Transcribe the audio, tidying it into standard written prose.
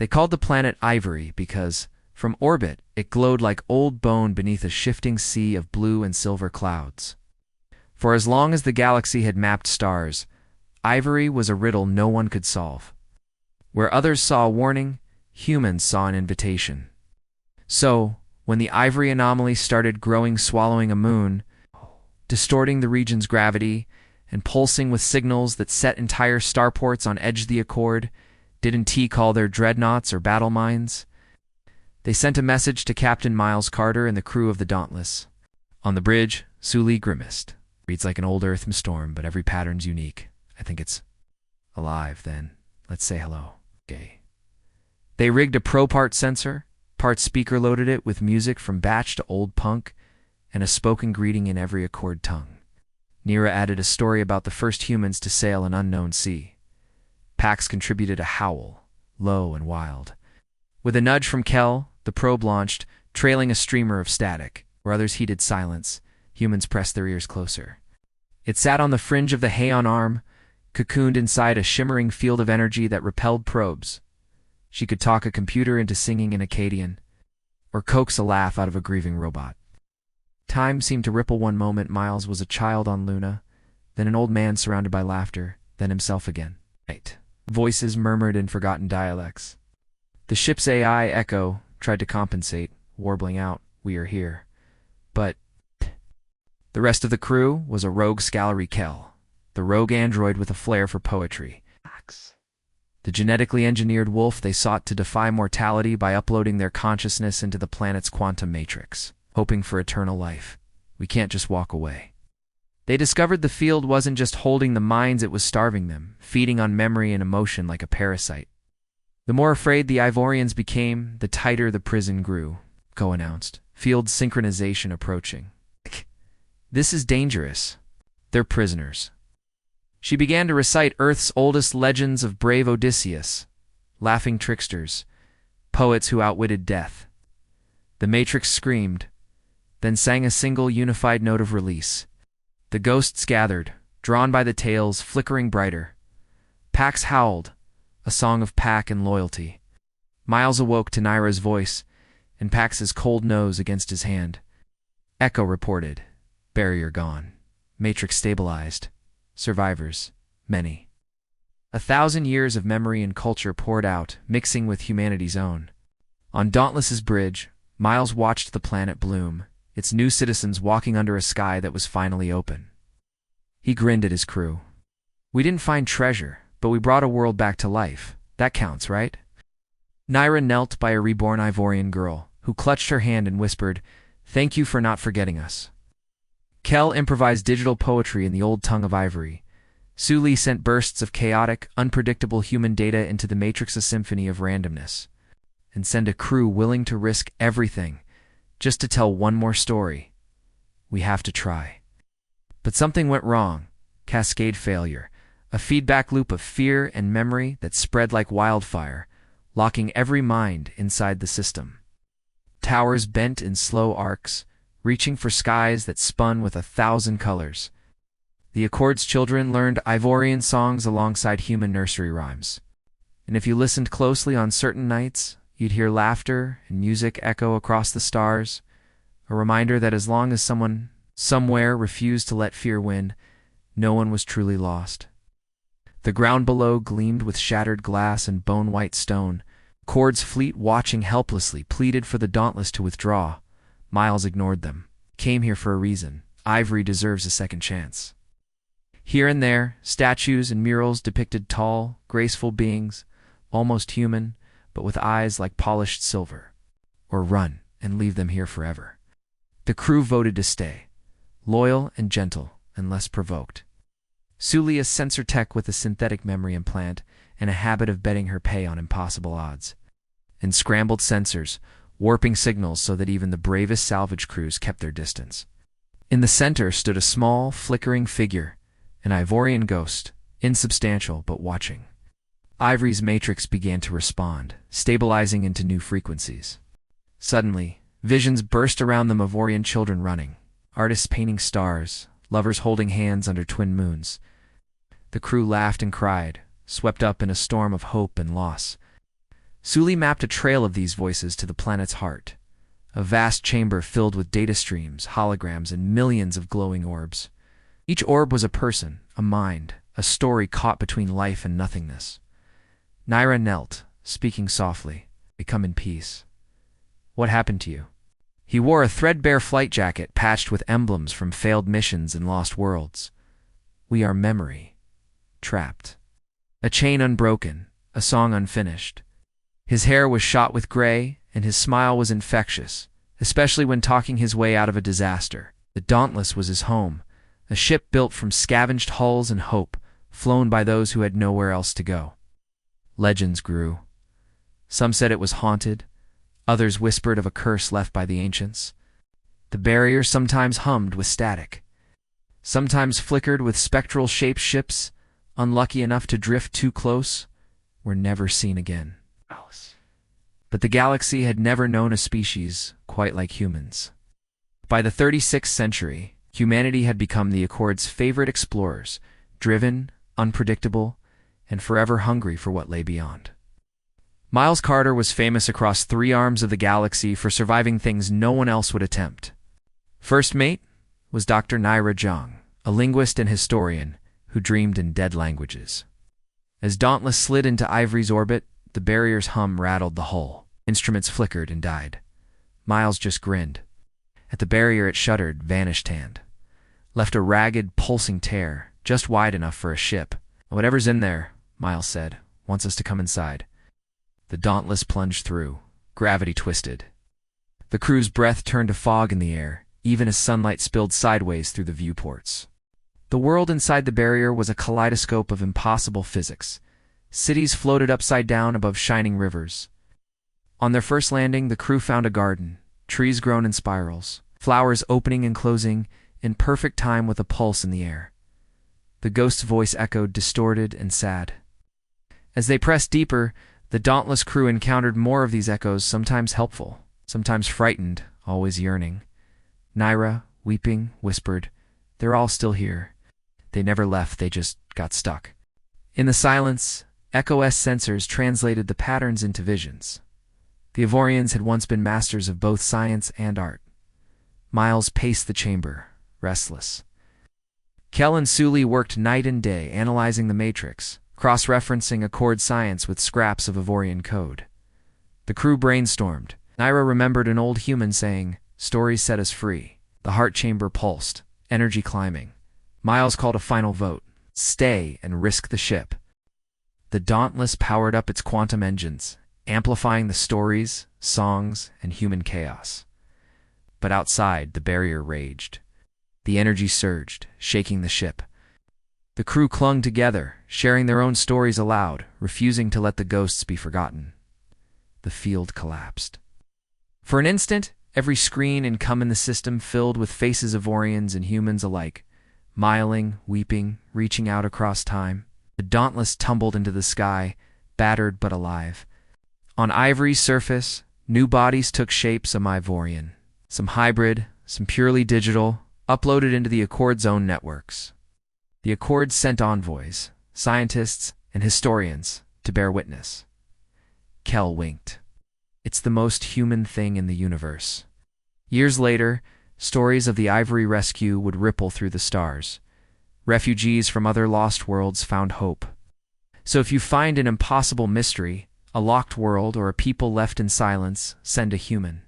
They called the planet Ivory because, from orbit, it glowed like old bone beneath a shifting sea of blue and silver clouds. For as long as the galaxy had mapped stars, Ivory was a riddle no one could solve. Where others saw a warning, humans saw an invitation. So, when the Ivory anomaly started growing, swallowing a moon, distorting the region's gravity, and pulsing with signals that set entire starports on edge the accord, didn't T call their dreadnoughts or battle mines? They sent a message to Captain Miles Carter and the crew of the Dauntless. On the bridge, Sully grimaced. Reads like an old Earth storm, but every pattern's unique. I think it's alive, then. Let's say hello. Okay. They rigged a pro-part sensor, part speaker loaded it with music from batch to old punk, and a spoken greeting in every accord tongue. Nira added a story about the first humans to sail an unknown sea. Pax contributed a howl, low and wild. With a nudge from Kel, the probe launched, trailing a streamer of static. Where others heeded silence, humans pressed their ears closer. It sat on the fringe of the Haon arm, cocooned inside a shimmering field of energy that repelled probes. She could talk a computer into singing in Akkadian, or coax a laugh out of a grieving robot. Time seemed to ripple. One moment Miles was a child on Luna, then an old man surrounded by laughter, then himself again. Right. Voices murmured in forgotten dialects. The ship's AI, Echo, tried to compensate, warbling out, "We are here." But the rest of the crew was a rogue Scalery Kel, the rogue android with a flair for poetry. The genetically engineered wolf they sought to defy mortality by uploading their consciousness into the planet's quantum matrix, hoping for eternal life. We can't just walk away. They discovered the field wasn't just holding the minds, it was starving them, feeding on memory and emotion like a parasite. The more afraid the Ivorians became, the tighter the prison grew, Ko announced, field synchronization approaching. This is dangerous. They're prisoners. She began to recite Earth's oldest legends of brave Odysseus, laughing tricksters, poets who outwitted death. The Matrix screamed, then sang a single unified note of release. The ghosts gathered, drawn by the tales, flickering brighter. Pax howled, a song of pack and loyalty. Miles awoke to Nira's voice, and Pax's cold nose against his hand. Echo reported, barrier gone. Matrix stabilized. Survivors, many. 1,000 years of memory and culture poured out, mixing with humanity's own. On Dauntless's bridge, Miles watched the planet bloom, its new citizens walking under a sky that was finally open. He grinned at his crew. We didn't find treasure, but we brought a world back to life. That counts, right? Nira knelt by a reborn Ivorian girl, who clutched her hand and whispered, "Thank you for not forgetting us." Kel improvised digital poetry in the old tongue of Ivory. Sully sent bursts of chaotic, unpredictable human data into the Matrix, a symphony of randomness. And send a crew willing to risk everything, just to tell one more story. We have to try. But something went wrong. Cascade failure. A feedback loop of fear and memory that spread like wildfire, locking every mind inside the system. Towers bent in slow arcs, reaching for skies that spun with 1,000 colors. The Accord's children learned Ivorian songs alongside human nursery rhymes. And if you listened closely on certain nights, you'd hear laughter and music echo across the stars, a reminder that as long as someone, somewhere, refused to let fear win, no one was truly lost. The ground below gleamed with shattered glass and bone-white stone. Accord's fleet, watching helplessly, pleaded for the Dauntless to withdraw. Miles ignored them. Came here for a reason. Ivory deserves a second chance. Here and there, statues and murals depicted tall, graceful beings, almost human, but with eyes like polished silver. Or run and leave them here forever. The crew voted to stay, loyal and gentle and less provoked. Sully, a sensor tech with a synthetic memory implant and a habit of betting her pay on impossible odds. And scrambled sensors, warping signals so that even the bravest salvage crews kept their distance. In the center stood a small, flickering figure, an Ivorian ghost, insubstantial but watching. Ivory's matrix began to respond, stabilizing into new frequencies. Suddenly, visions burst around them, Ivorian children running, artists painting stars, lovers holding hands under twin moons. The crew laughed and cried, swept up in a storm of hope and loss. Sully mapped a trail of these voices to the planet's heart, a vast chamber filled with data streams, holograms, and millions of glowing orbs. Each orb was a person, a mind, a story caught between life and nothingness. Naira knelt, speaking softly. "Come in peace. What happened to you?" He wore a threadbare flight jacket patched with emblems from failed missions and lost worlds. "We are memory. Trapped. A chain unbroken, a song unfinished." His hair was shot with gray, and his smile was infectious, especially when talking his way out of a disaster. The Dauntless was his home, a ship built from scavenged hulls and hope, flown by those who had nowhere else to go. Legends grew. Some said it was haunted, others whispered of a curse left by the ancients. The barrier sometimes hummed with static, sometimes flickered with spectral shaped ships, unlucky enough to drift too close, were never seen again. But the galaxy had never known a species quite like humans. By the 36th century, humanity had become the Accord's favorite explorers, driven, unpredictable, and forever hungry for what lay beyond. Miles Carter was famous across 3 arms of the galaxy for surviving things no one else would attempt. First mate was Dr. Naira Zhang, a linguist and historian who dreamed in dead languages. As Dauntless slid into Ivory's orbit, the barrier's hum rattled the hull. Instruments flickered and died. Miles just grinned. At the barrier it shuddered, vanished hand. Left a ragged, pulsing tear, just wide enough for a ship. "Whatever's in there," Miles said, "wants us to come inside." The Dauntless plunged through. Gravity twisted. The crew's breath turned to fog in the air, even as sunlight spilled sideways through the viewports. The world inside the barrier was a kaleidoscope of impossible physics. Cities floated upside down above shining rivers. On their first landing, the crew found a garden, trees grown in spirals, flowers opening and closing in perfect time with a pulse in the air. The ghost's voice echoed, distorted and sad. As they pressed deeper, the Dauntless crew encountered more of these echoes, sometimes helpful, sometimes frightened, always yearning. Naira, weeping, whispered, "They're all still here. They never left, they just got stuck." In the silence, Echo-S sensors translated the patterns into visions. The Ivorians had once been masters of both science and art. Miles paced the chamber, restless. Kel and Sully worked night and day analyzing the matrix, cross-referencing Accord science with scraps of Ivorian code. The crew brainstormed. Naira remembered an old human saying, "Stories set us free." The heart chamber pulsed, energy climbing. Miles called a final vote. Stay and risk the ship. The Dauntless powered up its quantum engines, amplifying the stories, songs, and human chaos. But outside, the barrier raged. The energy surged, shaking the ship. The crew clung together, sharing their own stories aloud, refusing to let the ghosts be forgotten. The field collapsed. For an instant, every screen and in the system filled with faces of Ivorians and humans alike, miling, weeping, reaching out across time. The Dauntless tumbled into the sky, battered but alive. On Ivory's surface, new bodies took shape, some Ivorian, some hybrid, some purely digital, uploaded into the Accord's own networks. The Accord sent envoys, scientists, and historians to bear witness. Kel winked. "It's the most human thing in the universe." Years later, stories of the Ivory rescue would ripple through the stars. Refugees from other lost worlds found hope. So if you find an impossible mystery, a locked world, or a people left in silence, send a human.